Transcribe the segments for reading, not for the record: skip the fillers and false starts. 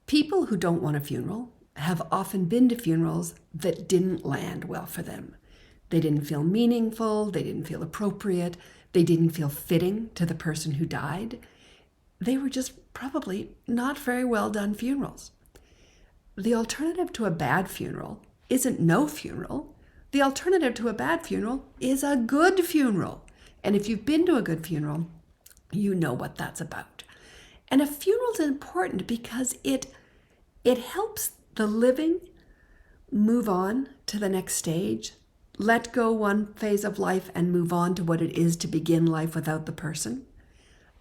People who don't want a funeral have often been to funerals that didn't land well for them. They didn't feel meaningful, they didn't feel appropriate, they didn't feel fitting to the person who died. They were just probably not very well done funerals. The alternative to a bad funeral isn't no funeral. The alternative to a bad funeral is a good funeral. And if you've been to a good funeral, you know what that's about. And a funeral is important because it helps the living move on to the next stage, let go one phase of life and move on to what it is to begin life without the person.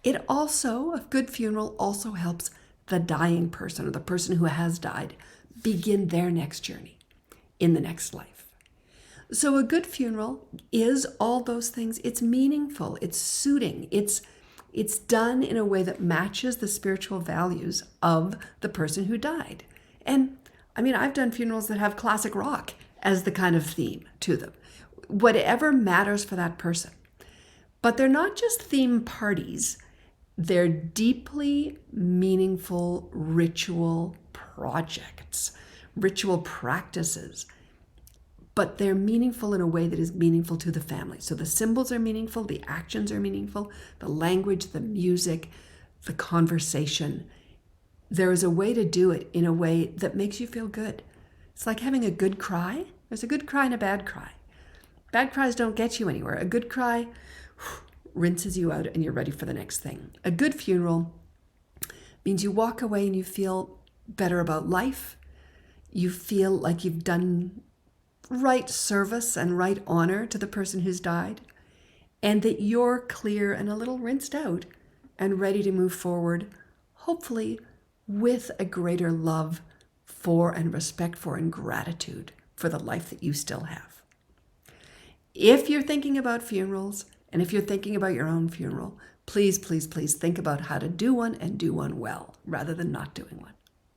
It also, a good funeral also helps the dying person or the person who has died begin their next journey in the next life. So a good funeral is all those things. It's meaningful, it's suiting, it's done in a way that matches the spiritual values of the person who died. And I mean, I've done funerals that have classic rock as the kind of theme to them, whatever matters for that person. But they're not just theme parties, they're deeply meaningful ritual projects, ritual practices. But they're meaningful in a way that is meaningful to the family. So the symbols are meaningful, the actions are meaningful, the language, the music, the conversation. There is a way to do it in a way that makes you feel good. It's like having a good cry. There's a good cry and a bad cry. Bad cries don't get you anywhere. A good cry rinses you out and you're ready for the next thing. A good funeral means you walk away and you feel better about life. You feel like you've done right service and right honor to the person who's died, and that you're clear and a little rinsed out and ready to move forward, hopefully with a greater love for and respect for and gratitude for the life that you still have. If you're thinking about funerals, and if you're thinking about your own funeral, please, please, please think about how to do one and do one well rather than not doing one.